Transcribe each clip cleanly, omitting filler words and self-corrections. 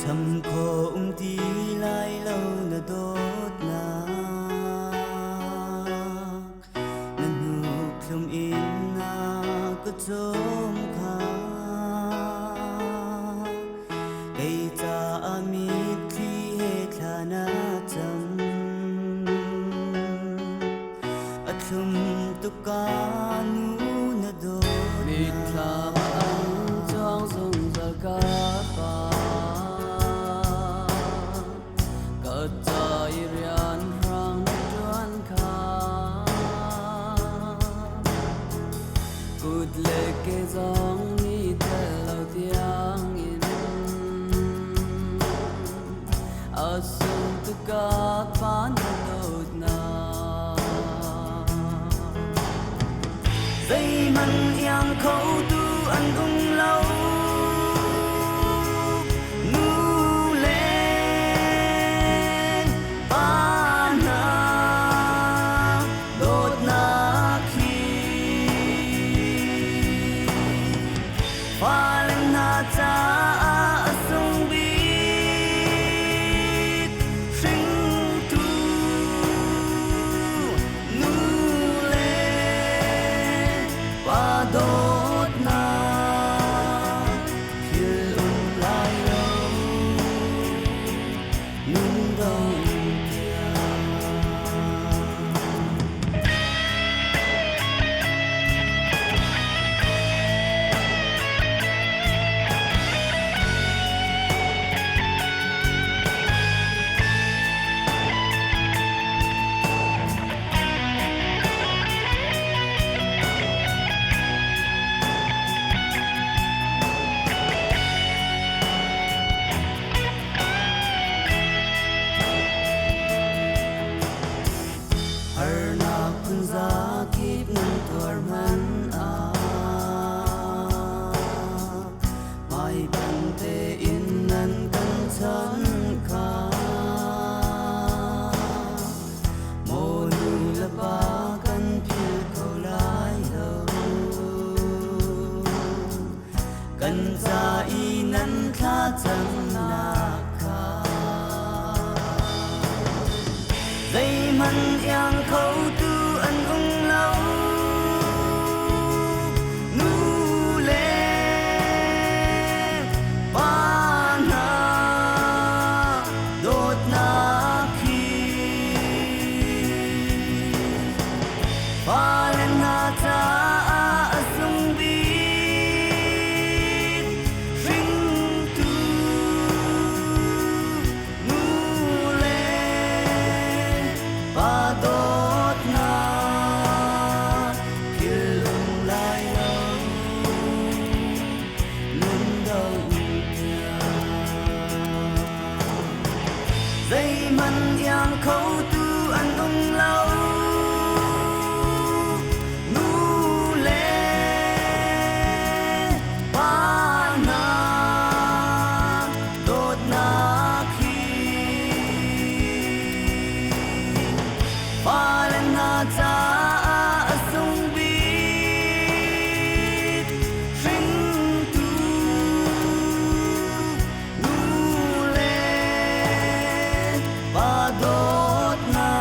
thầm khổ tí lại lâu nở đốt na nên hụt lòng in na có trông khá cây ta amit khi hết là na chấm at lum tu ca nu na đốt mít la anh trong rung ra cá pa Irian rang tuan ka Cud leke zong ni te lau tiang gạt phán đột na dây măng yang khâu tu ăn ung lâu nu lên ba na đột na khi pha lên na cha sông biết sinh tu nu lên ba đột na khi lại đâu nung đâu Harna punza kip nung tuarman mai bante in nan kan chan ka mo nu la ba kan phil ko lai lo kan za i nan tha chang na ka dây măng yang khâu tu ăn ung lâu nu lên ba na đột na khi ba lên na cha sung biết sinh tu nu lên ba đốt na khi lung lại đâu lung đâu dây măng yang khâu tu ăn ung lâu nu lên ba na đốt na khi ba lên na cha sung biết sinh tu nu lên ba đốt na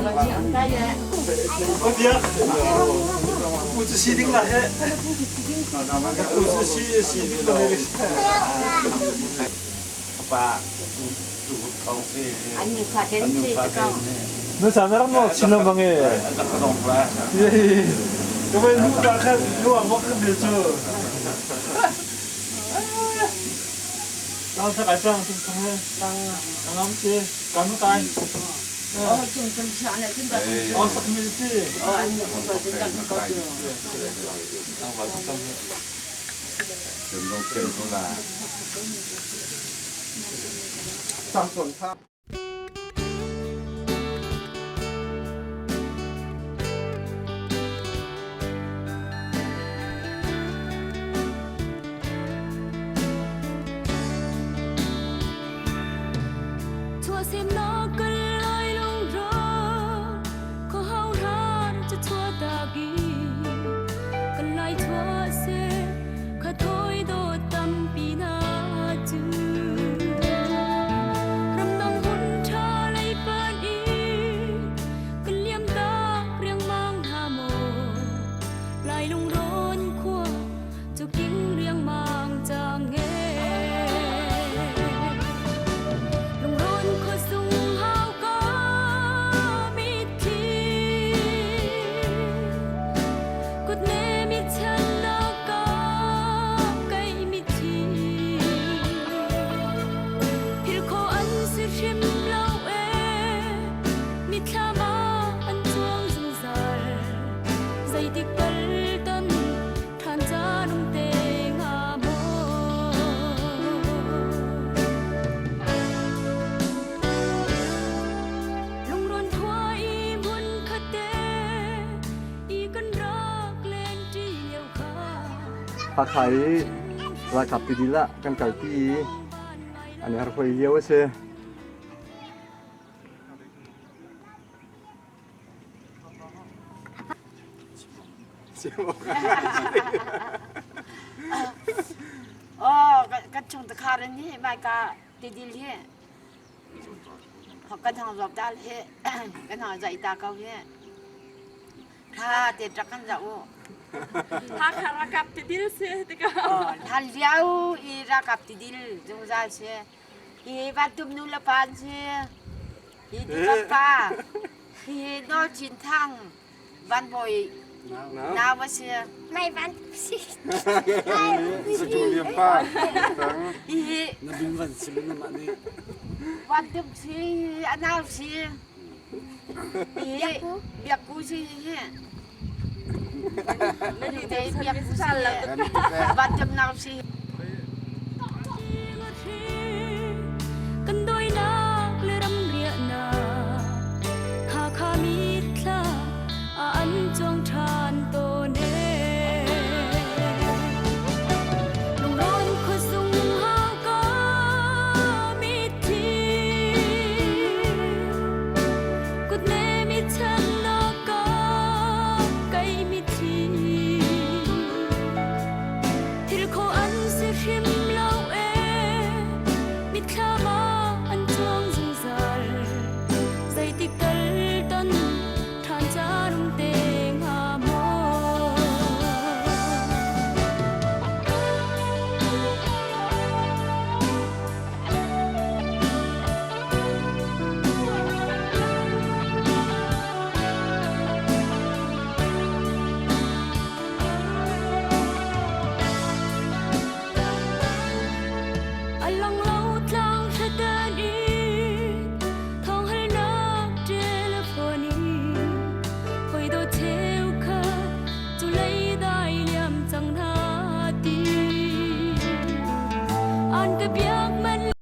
我爹，我只西顶了嘿，我是西顶了那个。爸，아니 가든지 잠깐 너 자나랑 뭐 지난 방에. 이번에 누가 누가 먹는 데죠? 나한테 갈상 좀 정해 땅 암지 간도 땅. 좀 시원해 근데 어서 밀지. 아니 그거 진짜 그거 Thua xem nó cơn lôi lung rô có hao than cho thua ta ghi cơn lại thua xe khá thôi đồ tâm pi na chư râm nong hun cha lấy bên y cơn liêm ta riêng mang hà mồ lại lung rôn khua cho kính riêng mang chàng nghe Pak Hai rakap tidila kan kalpi ane har khoi liaw se cái chung ta khá đến nhỉ bài ca đi đi nhỉ học cái thằng dọc ta nhỉ cái thằng dạy ta câu nhỉ tha tiền trắc ăn dạo 다 가라갑 디딜스 내가 다 liao i ra cặp thì đi dùng ra xe i bắt tụm nu là pan xe i đi bắt pa i nó chín thang văn bồi nào mà xe này bạn i văn tụm xe anh nào xe i việc cú xe Nên thì thấy việc cú xe là văn tụm nào xe